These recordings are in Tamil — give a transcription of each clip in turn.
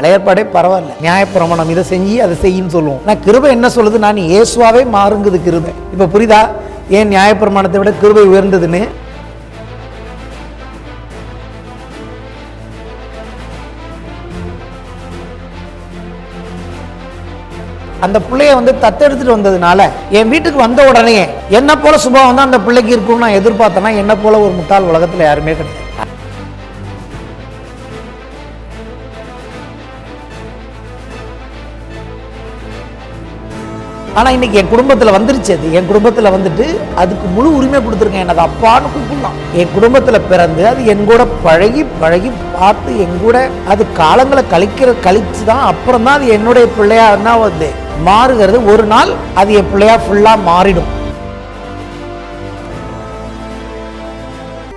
பழைய ஏற்பாடே பரவாயில்ல, நியாயப்பிரமாணம் இதை செஞ்சு அதை செய்யின்னு சொல்லுவோம். நான் கிருபை என்ன சொல்லுது, நான் இயேசுவாவே மாறுங்குது கிருபை. இப்ப புரியுதா ஏன் நியாயப்பிரமாணத்தை விட கிருபை உயர்ந்ததுன்னு? அந்த பிள்ளைய தத்தெடுத்துட்டு வந்ததுனால என் வீட்டுக்கு வந்த உடனே என்ன போல சுபாவம் தான் அந்த பிள்ளைக்கு இருக்கும்னு நான் எதிர்பார்த்தேன்னா என்ன போல ஒரு முட்டாள் உலகத்துல யாருமே கிடையாது. ஆனா இன்னைக்கு என் குடும்பத்துல வந்துருச்சு. அது என் குடும்பத்துல வந்துட்டு அதுக்கு முழு உரிமை கொடுத்துருக்கேன். எனக்கு அப்பான்னு கூப்பிடலாம். என் குடும்பத்துல பிறந்து அது என் கூட பழகி பழகி பார்த்து என் கூட அது காலங்களை கழிச்சுதான் அப்புறம் தான் அது என்னுடைய பிள்ளையா மாறுகிறது. ஒரு நாள் அது என் பிள்ளையா ஃபுல்லா மாறிடும்.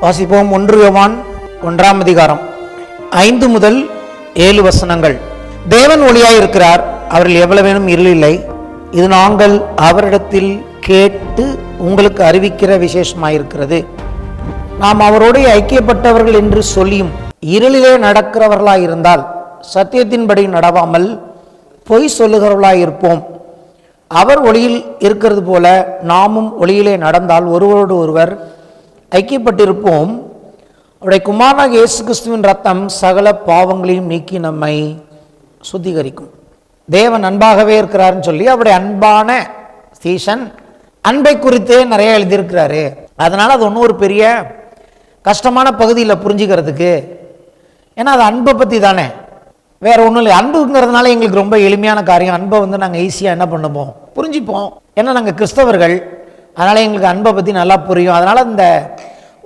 வாசிப்போம். 1 யோவான் 1ஆம் அதிகாரம் 5 முதல் 7 வசனங்கள். தேவன் ஒளியாயிருக்கிறார், அவரில் எவ்வளவேனும் இருள் இல்லை. இது நாங்கள் அவரிடத்தில் கேட்டு உங்களுக்கு அறிவிக்கிற விசேஷமாயிருக்கிறது. நாம் அவரோடு ஐக்கியப்பட்டவர்கள் என்று சொல்லியும் இருளிலே நடக்கிறவர்களாயிருந்தால் சத்தியத்தின்படி நடவாமல் பொய் சொல்லுகிறவர்களாயிருப்போம். அவர் ஒளியில் இருக்கிறது போல நாமும் ஒளியிலே நடந்தால் ஒருவரோடு ஒருவர் ஐக்கியப்பட்டிருப்போம். அவருடைய குமாரனாகிய இயேசு கிறிஸ்துவின் ரத்தம் சகல பாவங்களையும் நீக்கி நம்மை சுத்திகரிக்கும். தேவன் அன்பாகவே இருக்கிறாருன்னு சொல்லி அவருடைய அன்பான சீசன் அன்பை குறித்தே நிறைய எழுதியிருக்கிறாரு. அதனால அது ஒன்றும் ஒரு பெரிய கஷ்டமான பகுதியில் புரிஞ்சுக்கிறதுக்கு. ஏன்னா அது அன்பை பற்றி தானே, வேற ஒன்றும் இல்லை. அன்புங்கிறதுனால எங்களுக்கு ரொம்ப எளிமையான காரியம். அன்பை நாங்கள் ஈஸியாக என்ன பண்ணுவோம், புரிஞ்சுப்போம். ஏன்னா நாங்கள் கிறிஸ்தவர்கள், அதனால் எங்களுக்கு அன்பை பற்றி நல்லா புரியும். அதனால் இந்த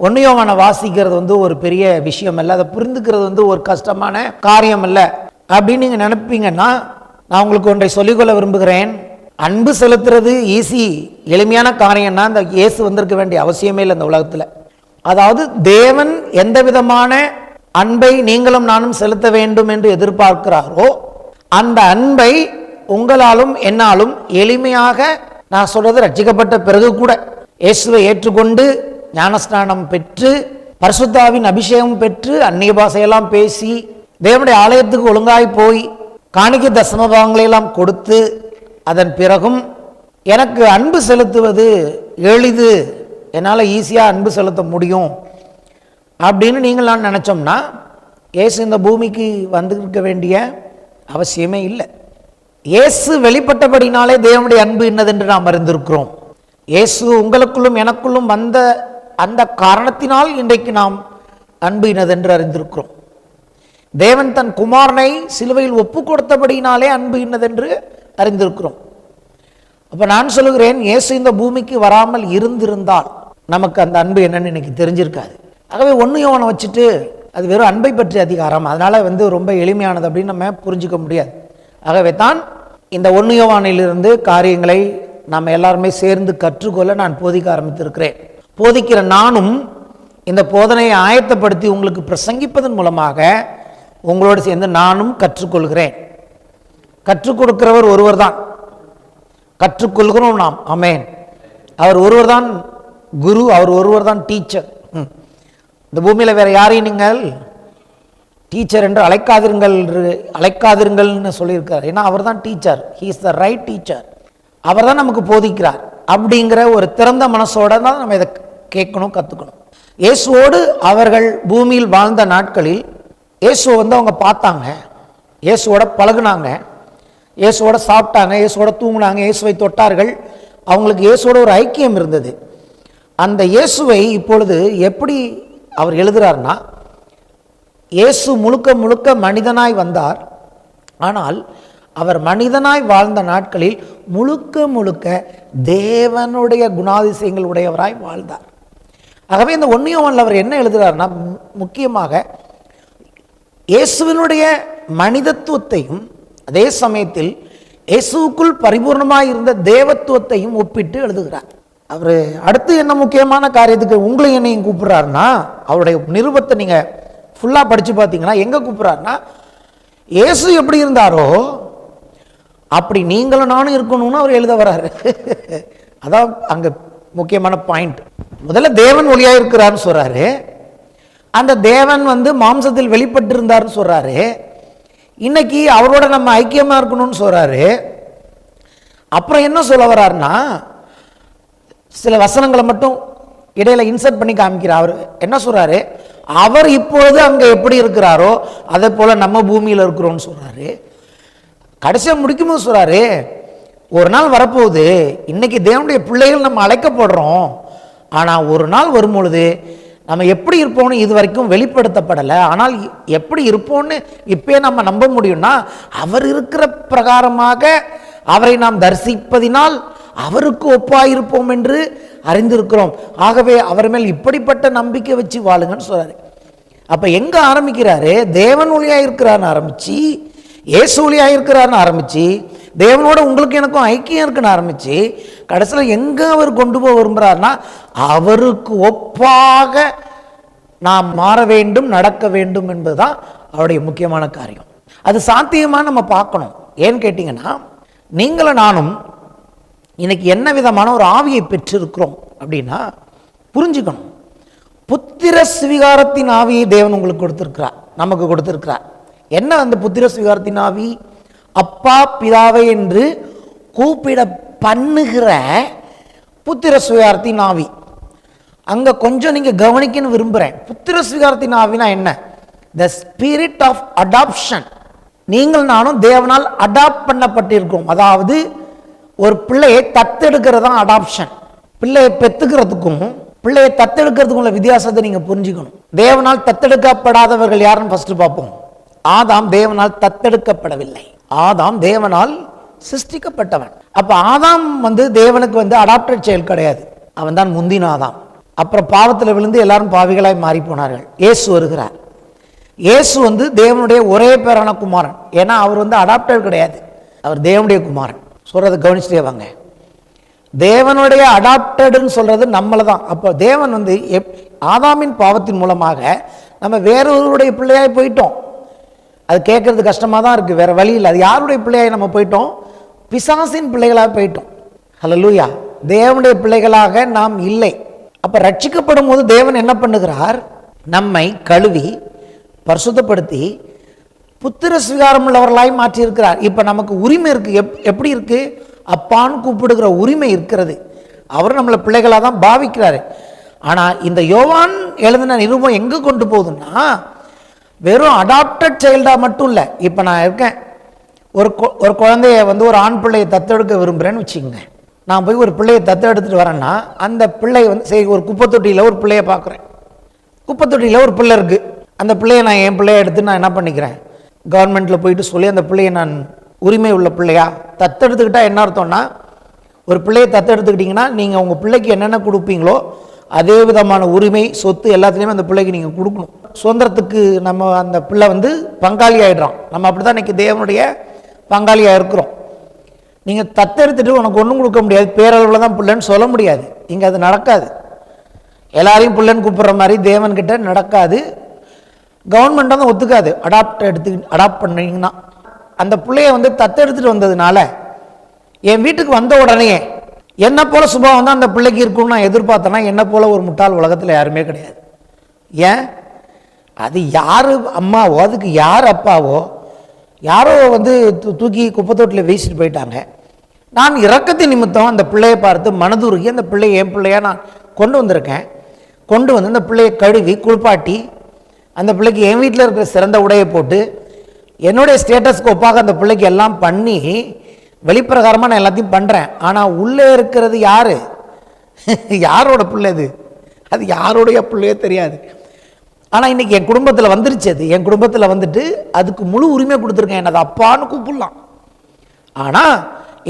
1 யோவானை வாசிக்கிறது ஒரு பெரிய விஷயம் இல்லை, அதை புரிந்துக்கிறது ஒரு கஷ்டமான காரியம் இல்லை அப்படின்னு நீங்கள் நினைப்பீங்கன்னா நான் உங்களுக்கு ஒன்றை சொல்லிக்கொள்ள விரும்புகிறேன். அன்பு செலுத்துறது ஈஸி, எளிமையான காரியம்னா இந்த இயேசு வந்திருக்க வேண்டிய அவசியமே இல்லை இந்த உலகத்தில். அதாவது தேவன் எந்த விதமான அன்பை நீங்களும் நானும் செலுத்த வேண்டும் என்று எதிர்பார்க்கிறாரோ அந்த அன்பை உங்களாலும் என்னாலும் எளிமையாக, நான் சொல்றது ரட்சிக்கப்பட்ட பிறகு கூட இயேசுவை ஏற்றுக்கொண்டு ஞானஸ்நானம் பெற்று பரிசுத்த ஆவியின் அபிஷேகம் பெற்று அந்நிய பாஷையெல்லாம் பேசி தேவனுடைய ஆலயத்துக்கு ஒழுங்காய் போய் காணிக்கை தசம பாகங்களை எல்லாம் கொடுத்து அதன் பிறகும் எனக்கு அன்பு செலுத்துவது எளிது, என்னால் ஈஸியாக அன்பு செலுத்த முடியும் அப்படின்னு நீங்கள் நான் நினச்சோம்னா இயேசு இந்த பூமிக்கு வந்திருக்க வேண்டிய அவசியமே இல்லை. இயேசு வெளிப்பட்டபடினாலே தேவனுடைய அன்பு என்னதென்று நாம் அறிந்திருக்கிறோம். இயேசு உங்களுக்குள்ளும் எனக்குள்ளும் வந்த அந்த காரணத்தினால் இன்றைக்கு நாம் அன்பு என்னதென்று அறிந்திருக்கிறோம். தேவன் தன் குமாரனை சிலுவையில் ஒப்பு கொடுத்தபடினாலே அன்பு என்னதென்று அறிந்திருக்கிறோம். அப்போ நான் சொல்லுகிறேன், இயேசு இந்த பூமிக்கு வராமல் இருந்திருந்தால் நமக்கு அந்த அன்பு என்னன்னு இன்னைக்கு தெரிஞ்சிருக்காது. ஆகவே 1 யோவானை வச்சுட்டு அது வெறும் அன்பை பற்றிய அதிகாரம், அதனால ரொம்ப எளிமையானது அப்படின்னு நம்ம புரிஞ்சுக்க முடியாது. ஆகவே தான் இந்த 1 யோவானிலிருந்து காரியங்களை நாம் எல்லாருமே சேர்ந்து கற்றுக்கொள்ள நான் போதிக்க ஆரம்பித்திருக்கிறேன். போதிக்கிற நானும் இந்த போதனையை ஆயத்தப்படுத்தி உங்களுக்கு பிரசங்கிப்பதன் மூலமாக உங்களோடு சேர்ந்து நானும் கற்றுக்கொள்கிறேன். கற்றுக் கொடுக்கிறவர் ஒருவர் தான், கற்றுக்கொள்கிறோம் நாம். ஆமென். அவர் ஒருவர் தான் குரு, அவர் ஒருவர் தான் டீச்சர். இந்த பூமியில் வேற யாரையும் நீங்கள் டீச்சர் என்று அழைக்காதிருங்கள்னு சொல்லியிருக்கார். ஏன்னா அவர் தான் teacher, he is the right teacher. அவர் தான் நமக்கு போதிக்கிறார். அப்படிங்கிற ஒரு திறந்த மனசோட தான் நம்ம இதை கேட்கணும், கற்றுக்கணும். இயேசுவோடு அவர்கள் பூமியில் வாழ்ந்த நாட்களில் இயேசுவை அவங்க பார்த்தாங்க, இயேசுவோட பழகுனாங்க, இயேசுவோட சாப்பிட்டாங்க, இயேசுவோட தூங்கினாங்க, இயேசுவை தொட்டார்கள். அவங்களுக்கு இயேசுவோட ஒரு ஐக்கியம் இருந்தது. அந்த இயேசுவை இப்பொழுது எப்படி அவர் எழுதுறாருன்னா, இயேசு முழுக்க முழுக்க மனிதனாய் வந்தார். ஆனால் அவர் மனிதனாய் வாழ்ந்த நாட்களில் முழுக்க முழுக்க தேவனுடைய குணாதிசயங்கள் உடையவராய் வாழ்ந்தார். ஆகவே இந்த 1 யோவானில் அவர் என்ன எழுதுறாருன்னா, முக்கியமாக இயேசுவினுடைய மனிதத்துவத்தையும் அதே சமயத்தில் இயேசுவுக்குள் பரிபூர்ணமாய் இருந்த தேவத்துவத்தையும் ஒப்பிட்டு எழுதுகிறார். அவர் அடுத்து என்ன முக்கியமான காரியத்துக்கு உங்களை என்னையும் கூப்பிடுறாருன்னா, அவருடைய நிருபத்தை நீங்க ஃபுல்லா படிச்சு பார்த்தீங்கன்னா எங்க கூப்பிடுறாருன்னா, இயேசு எப்படி இருந்தாரோ அப்படி நீங்களும் நானும் இருக்கணும்னு அவர் எழுத வர்றாரு. அதான் அங்க முக்கியமான பாயிண்ட். முதல்ல தேவன் ஒளியா இருக்கிறார்னு சொல்றாரு, அந்த தேவன் மாம்சத்தில் வெளிப்பட்டு இருந்தார்னு சொல்றாரு. இன்னைக்கு அவரோட நம்ம ஐக்கியமாக இருக்கணும்னு சொல்கிறாரு. அப்புறம் என்ன சொல்ல வர்றாருன்னா, சில வசனங்களை மட்டும் இடையில இன்சர்ட் பண்ணி காமிக்கிறார். அவர் என்ன சொல்கிறாரு, அவர் இப்பொழுது அங்கே எப்படி இருக்கிறாரோ அதே போல் நம்ம பூமியில் இருக்கிறோம்னு சொல்கிறாரு. கடைசியாக முடிக்கும்போது சொல்கிறாரு, ஒரு நாள் வரப்போகுது, இன்னைக்கு தேவனுடைய பிள்ளைகள் நம்ம அழைக்கப்படுறோம், ஆனால் ஒரு நாள் வரும்பொழுது நம்ம எப்படி இருப்போம்னு இது வரைக்கும் வெளிப்படுத்தப்படலை, ஆனால் எப்படி இருப்போம்னு இப்போ நம்ம நம்ப முடியும்னா அவர் இருக்கிற பிரகாரமாக அவரை நாம் தரிசிப்பதினால் அவருக்கு ஒப்பாயிருப்போம் என்று அறிந்திருக்கிறோம். ஆகவே அவர் மேல் இப்படிப்பட்ட நம்பிக்கை வச்சு வாழுங்கன்னு சொல்றாரு. அப்ப எங்க ஆரம்பிக்கிறாரு, தேவன் ஒளியா இருக்கிறான்னு ஆரம்பிச்சு, இயேசு ஒளியா இருக்கிறான்னு ஆரம்பிச்சு, தேவனோட உங்களுக்கு எனக்கும் ஐக்கியம் இருக்குன்னு ஆரம்பிச்சு, கடைசியில் எங்க அவர் கொண்டு போக விரும்புறாருன்னா அவருக்கு ஒப்பாக நாம் மாற வேண்டும், நடக்க வேண்டும் என்பதுதான் அவருடைய முக்கியமான காரியம். அது சாத்தியமா நம்ம பார்க்கணும். ஏன்னு கேட்டீங்கன்னா, நீங்களும் நானும் இன்னைக்கு என்ன விதமான ஒரு ஆவியை பெற்றிருக்கிறோம் அப்படின்னா புரிஞ்சுக்கணும். புத்திர சுவிகாரத்தின் ஆவியை தேவன் உங்களுக்கு கொடுத்திருக்கிறார், நமக்கு கொடுத்திருக்கிறார். என்ன அந்த புத்திர சுவிகாரத்தின் ஆவி? அப்பா பிதாவை என்று கூப்பிட பண்ணுகிற புத்திர சுவிகாரத்தின் ஆவி. அங்க கொஞ்சம் நீங்க கவனிக்கன்னு விரும்புறேன். புத்திர சுவிகாரத்தின் ஆவினா என்ன? The spirit of adoption. நீங்கள் நானும் தேவனால் அடாப்ட் பண்ணப்பட்டிருக்கோம். அதாவது ஒரு பிள்ளையை தத்தெடுக்கிறது தான் அடாப்ஷன். பிள்ளையை பெத்துக்கிறதுக்கும் பிள்ளையை தத்தெடுக்கிறதுக்கும் உள்ள வித்தியாசத்தை நீங்க புரிஞ்சுக்கணும். தேவனால் தத்தெடுக்கப்படாதவர்கள் யாருன்னு ஃபர்ஸ்ட் பார்ப்போம். ஆதாம் தேவனால் தத்தெடுக்கப்படவில்லை, ஆதாம் தேவனால் சிருஷ்டிக்கப்பட்டவன். அப்ப ஆதாம் தேவனுக்கு அடாப்டட் சைல்டு கிடையாது, அவன் தான் முந்தின ஆதாம். அப்புறம் பாவத்தில் விழுந்து எல்லாரும் பாவிகளாய் மாறி போனார்கள். இயேசு வருகிறார். இயேசு தேவனுடைய ஒரே பேரான குமாரன். ஏன்னா அவர் அடாப்டட் கிடையாது, அவர் தேவனுடைய குமாரன். சொல்றதை கவனிச்சுட்டே வாங்க. தேவனுடைய அடாப்டட்னு சொல்றது நம்மளை தான். அப்போ தேவன் ஆதாமின் பாவத்தின் மூலமாக நம்ம வேறொருடைய பிள்ளையாய் போயிட்டோம். அது கேட்கறது கஷ்டமாக தான் இருக்குது, வேற வழி இல்லை. அது யாருடைய பிள்ளையாய் நம்ம போயிட்டோம்? பிசாசின் பிள்ளைகளாக போயிட்டோம். ஹல்லேலூயா. தேவனுடைய பிள்ளைகளாக நாம் இல்லை. அப்போ ரட்சிக்கப்படும் போது தேவன் என்ன பண்ணுகிறார்? நம்மை கழுவி பரிசுத்தப்படுத்தி புத்திர சுவிகாரம் உள்ளவர்களாய் மாற்றி இருக்கிறார். இப்போ நமக்கு உரிமை இருக்கு. எப்படி இருக்கு? அப்பான்னு கூப்பிடுகிற உரிமை இருக்கிறது. அவர் நம்மளை பிள்ளைகளாக தான் பாவிக்கிறாரு. ஆனால் இந்த யோவான் எழுதின நிருபம் எங்கே கொண்டு போகுதுன்னா, வெறும் அடாப்டட் சைல்டாக மட்டும் இல்லை. இப்போ நான் இருக்கேன், ஒரு குழந்தைய ஒரு ஆண் பிள்ளையை தத்தெடுக்க விரும்புகிறேன்னு வச்சுக்கோங்க. நான் போய் ஒரு பிள்ளையை தத்தெடுத்துட்டு வரேன்னா, அந்த பிள்ளை சரி, ஒரு குப்பை தொட்டியில் ஒரு பிள்ளையை பார்க்குறேன். குப்பை தொட்டியில் ஒரு பிள்ளை இருக்குது. அந்த பிள்ளையை நான் என் பிள்ளையை எடுத்து நான் என்ன பண்ணிக்கிறேன், கவர்மெண்ட்டில் போயிட்டு சொல்லி அந்த பிள்ளையை நான் உரிமை உள்ள பிள்ளையா தத்தெடுத்துக்கிட்டா என்ன அர்த்தம்னா, ஒரு பிள்ளையை தத்தெடுத்துக்கிட்டிங்கன்னா நீங்கள் உங்கள் பிள்ளைக்கு என்னென்ன கொடுப்பீங்களோ அதே விதமான உரிமை, சொத்து எல்லாத்துலேயுமே அந்த பிள்ளைக்கு நீங்கள் கொடுக்கணும். சுதந்திரத்துக்கு நம்ம அந்த பிள்ளை பங்காளி ஆகிடுறான். நம்ம அப்படி தான் இன்றைக்கி தேவனுடைய பங்காளியாக இருக்கிறோம். நீங்கள் தத்தெடுத்துட்டு உனக்கு ஒன்றும் கொடுக்க முடியாது, பேரளவில் தான் பிள்ளைன்னு சொல்ல முடியாது. இங்கே அது நடக்காது. எல்லாரையும் பிள்ளைன்னு கூப்பிட்ற மாதிரி தேவன்கிட்ட நடக்காது. கவர்மெண்ட் ஒத்துக்காது. அடாப்ட் பண்ணீங்கன்னா அந்த பிள்ளைய தத்தெடுத்துட்டு வந்ததுனால என் வீட்டுக்கு வந்த உடனே என்ன போல சுபாவம் தான் அந்த பிள்ளைக்கு இருக்கும்னு நான் எதிர்பார்த்தேன்னா, என்ன போல ஒரு முட்டாள் உலகத்தில் யாருமே கிடையாது. ஏன்? அது யார் அம்மாவோ, அதுக்கு யார் அப்பாவோ, யாரோ தூக்கி குப்பை தொட்டில் வீசிட்டு போயிட்டாங்க. நான் இரக்கத்தின் நிமித்தம் அந்த பிள்ளையை பார்த்து மனதுருகி அந்த பிள்ளையை என் பிள்ளையா நான் கொண்டு வந்திருக்கேன். கொண்டு அந்த பிள்ளையை கழுவி குளிப்பாட்டி அந்த பிள்ளைக்கு என் வீட்டில் இருக்கிற சிறந்த உடையை போட்டு என்னுடைய ஸ்டேட்டஸ்க்கு ஒப்பாக அந்த பிள்ளைக்கு எல்லாம் பண்ணி வெளிப்பிரகாரமாக நான் எல்லாத்தையும் பண்ணுறேன். ஆனால் உள்ளே இருக்கிறது யார்? யாரோட பிள்ளை அது? அது யாருடைய பிள்ளையோ தெரியாது. ஆனால் இன்றைக்கி என் குடும்பத்தில் வந்துருச்சு. அது என் குடும்பத்தில் அதுக்கு முழு உரிமை கொடுத்துருக்கேன். என்னது அப்பான்னு கூப்பிடலாம். ஆனால்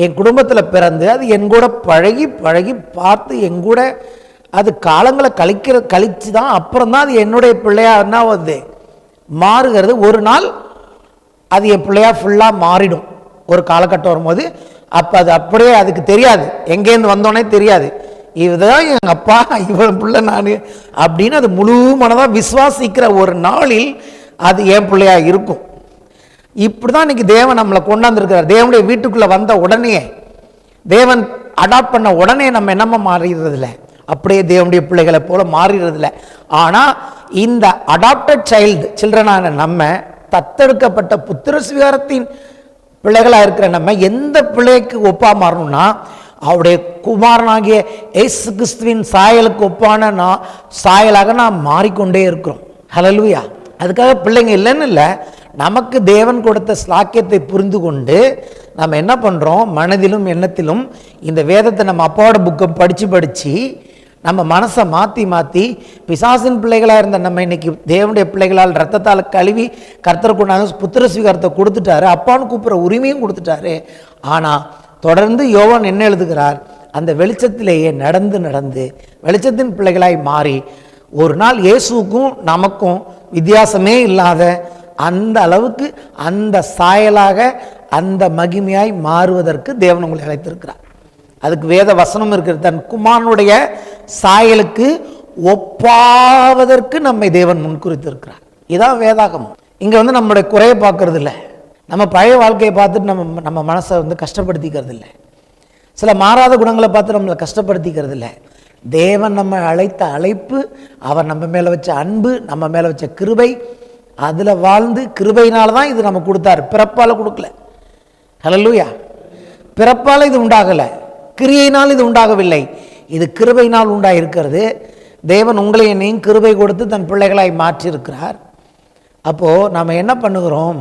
என் குடும்பத்தில் பிறந்து அது என் கூட பழகி பழகி பார்த்து என் கூட அது காலங்களை கழிச்சு தான் அப்புறம் தான் அது என்னுடைய பிள்ளையா என்ன மாறுகிறது. ஒரு நாள் அது என் பிள்ளையா ஃபுல்லாக மாறிடும். ஒரு காலகட்டம் வரும்போது அப்போ அது அப்படியே அதுக்கு தெரியாது, எங்கேருந்து வந்தோன்னே தெரியாது, இதுதான் எங்கள் அப்பா, இவன் பிள்ளை நான் அப்படின்னு அது முழு மனதாக விசுவாசிக்கிற ஒரு நாளில் அது என் பிள்ளையா இருக்கும். இப்படி தான் இன்னைக்கு தேவன் நம்மளை கொண்டாந்துருக்கிறார். தேவனுடைய வீட்டுக்குள்ளே வந்த உடனே, தேவன் அடாப்ட் பண்ண உடனே நம்ம என்னமா மாறிடுறதில்ல, அப்படியே தேவனுடைய பிள்ளைகளை போல மாறிடுறதில்ல. ஆனால் இந்த அடாப்டட் சில்ட்ரனான நம்ம தத்தெடுக்கப்பட்ட புத்திர சுவிகாரத்தின் பிள்ளைகளாக இருக்கிற நம்ம எந்த பிள்ளைக்கு ஒப்பா மாறணும்னா அவருடைய குமாரனாகிய இயேசு கிறிஸ்துவின் சாயலுக்கு ஒப்பான சாயலாக நாம் மாறிக்கொண்டே இருக்கிறோம். ஹல்லேலூயா. அதுக்காக பிள்ளைங்க இல்லைன்னு இல்லை, நமக்கு தேவன் கொடுத்த ஸ்லாக்கியத்தை புரிந்து கொண்டு நம்ம என்ன பண்ணுறோம், மனதிலும் எண்ணத்திலும் இந்த வேதத்தை நம்ம அப்பாவோட புக்கை படித்து நம்ம மனசை மாற்றி பிசாசின் பிள்ளைகளாக இருந்த நம்ம இன்னைக்கு தேவனுடைய பிள்ளைகளால் ரத்தத்தால் கழுவி கர்த்தர் கொண்டாந்து புத்திர சுவிகாரத்தை கொடுத்துட்டாரு, அப்பான்னு கூப்பிட்ற உரிமையும் கொடுத்துட்டாரு. ஆனால் தொடர்ந்து யோவான் என்ன எழுதுகிறார், அந்த வெளிச்சத்திலேயே நடந்து வெளிச்சத்தின் பிள்ளைகளாய் மாறி ஒரு நாள் இயேசுக்கும் நமக்கும் வித்தியாசமே இல்லாத அந்த அளவுக்கு அந்த சாயலாக அந்த மகிமையாய் மாறுவதற்கு தேவன் உங்களை அழைத்திருக்கிறார். அதுக்கு வேத வசனம் இருக்கிறது, தன் குமாரனுடைய சாயலுக்கு ஒப்பாவதற்கு நம்மை தேவன் முன்குறித்திருக்கிறார். இதான் வேதாகமம். இங்கே நம்மளுடைய குறையை பார்க்கறது இல்லை, நம்ம பழைய வாழ்க்கையை பார்த்துட்டு நம்ம மனசை கஷ்டப்படுத்திக்கிறது இல்லை, சில மாறாத குணங்களை பார்த்து நம்மளை கஷ்டப்படுத்திக்கிறது இல்லை. தேவன் நம்ம அழைத்த அழைப்பு, அவர் நம்ம மேலே வச்ச அன்பு, நம்ம மேலே வச்ச கிருபை, அதில் வாழ்ந்து கிருபையினால தான் இது நம்ம கொடுத்தாரு, பிறப்பால் கொடுக்கல. ஹல்லேலூயா. பிறப்பால் இது உண்டாகலை, கிரியையினால் இது உண்டாகவில்லை, இது கிருபையினால் உண்டாயிருக்கிறது. தேவன் உங்களை என்னையும் கிருபை கொடுத்து தன் பிள்ளைகளாய் மாற்றியிருக்கிறார். அப்போது நாம் என்ன பண்ணுகிறோம்,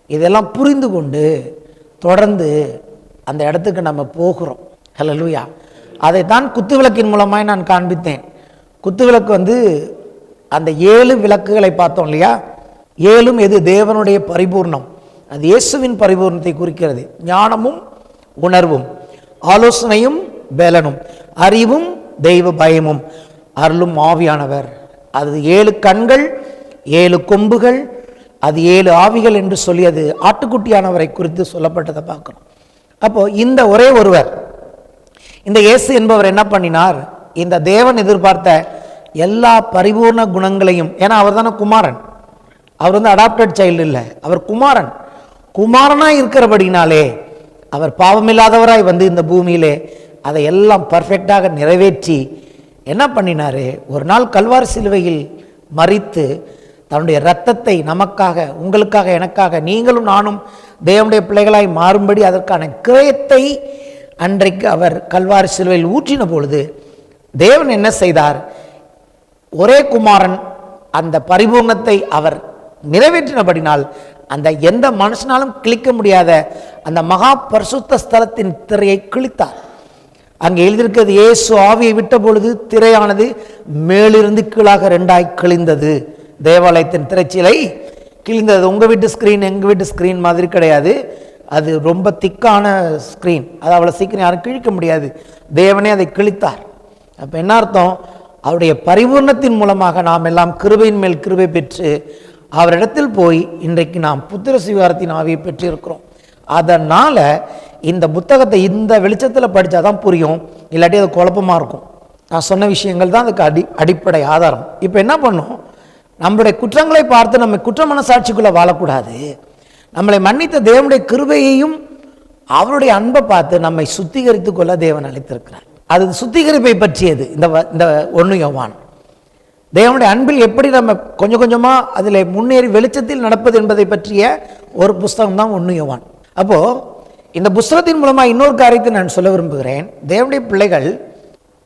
இதெல்லாம் புரிந்து கொண்டு தொடர்ந்து அந்த இடத்துக்கு நம்ம போகிறோம். ஹல்லேலூயா. அதைத்தான் குத்துவிளக்கின் மூலமாய் நான் காண்பித்தேன். குத்துவிளக்கு அந்த 7 விளக்குகளை பார்த்தோம் இல்லையா, 7ம் எது, தேவனுடைய பரிபூர்ணம், அது இயேசுவின் பரிபூர்ணத்தை குறிக்கிறது. ஞானமும் உணர்வும், ஆலோசனையும் பலனும், அறிவும் தெய்வ பயமும், அருளும் ஆவியானவர். அது 7 கண்கள், 7 கொம்புகள், அது 7 ஆவிகள் என்று சொல்லி அது ஆட்டுக்குட்டியானவரை குறித்து சொல்லப்பட்டதை பார்க்கணும். அப்போ இந்த ஒரே ஒருவர், இந்த இயேசு என்பவர் என்ன பண்ணினார், இந்த தேவன் எதிர்பார்த்த எல்லா பரிபூர்ண குணங்களையும், ஏன்னா அவர் தானே குமாரன், அவர் அடாப்டட் சைல்டு இல்லை, அவர் குமாரனாய் இருக்கிறபடினாலே அவர் பாவமில்லாதவராய் இந்த பூமியிலே அதை எல்லாம் பர்ஃபெக்டாக நிறைவேற்றி என்ன பண்ணினாரு, ஒரு நாள் கல்வாரி சிலுவையில் மரித்து தன்னுடைய இரத்தத்தை நமக்காக, உங்களுக்காக, எனக்காக, நீங்களும் நானும் தேவனுடைய பிள்ளைகளாய் மாறும்படி அதற்கான கிரயத்தை அன்றைக்கு அவர் கல்வாரி சிலுவையில் ஊற்றின பொழுது தேவன் என்ன செய்தார், ஒரே குமாரன் அந்த பரிபூர்ணத்தை அவர் நிறைவேற்றினபடினால் அந்த எந்த மனுஷனாலும் கிழிக்க முடியாத அந்த மகா பரிசுத்த ஸ்தலத்தின் திரையை கிழித்தார். அங்கே எழுதியிருக்கிறது, இயேசு ஆவியை விட்ட பொழுது திரையானது மேலிருந்து கீழாக 2ஆய் கிழிந்தது. தேவாலயத்தின் திரைச்சீலை கிழிந்தது. உங்கள் வீட்டு ஸ்க்ரீன் எங்கள் வீட்டு ஸ்க்ரீன் மாதிரி கிடையாது, அது ரொம்ப திக்கான ஸ்க்ரீன், அது அவ்வளோ சீக்கிரம் யாரும் கிழிக்க முடியாது. தேவனே அதை கிழித்தார். அப்போ என்ன அர்த்தம், அவருடைய பரிபூர்ணத்தின் மூலமாக நாம் எல்லாம் கிருபையின் மேல் கிருபை பெற்று அவரிடத்தில் போய் இன்றைக்கு நாம் புத்திர சுவிகாரத்தின் ஆவியை பெற்றிருக்கிறோம். அதனால் இந்த புத்தகத்தை இந்த வெளிச்சத்தில் படித்தா தான் புரியும், இல்லாட்டி அது குழப்பமாக இருக்கும். நான் சொன்ன விஷயங்கள் தான் அதுக்கு அடிப்படை ஆதாரம். இப்போ என்ன பண்ணோம், நம்மளுடைய குற்றங்களை பார்த்து நம்ம குற்ற மனசாட்சிக்குள்ளே வாழக்கூடாது. நம்மளை மன்னித்த தேவனுடைய கிருபையையும் அவருடைய அன்பை பார்த்து நம்மை சுத்திகரித்து கொள்ள தேவன் அழைத்திருக்கிறார். அது சுத்திகரிப்பை பற்றியது இந்த 1 யோவான். தேவனுடைய அன்பில் எப்படி நம்ம கொஞ்சம் கொஞ்சமாக அதில் முன்னேறி வெளிச்சத்தில் நடப்பது என்பதை பற்றிய ஒரு புஸ்தகம் தான் 1 யோவான். அப்போது இந்த புஸ்தகத்தின் மூலமாக இன்னொரு காரியத்தை நான் சொல்ல விரும்புகிறேன். தேவனுடைய பிள்ளைகள்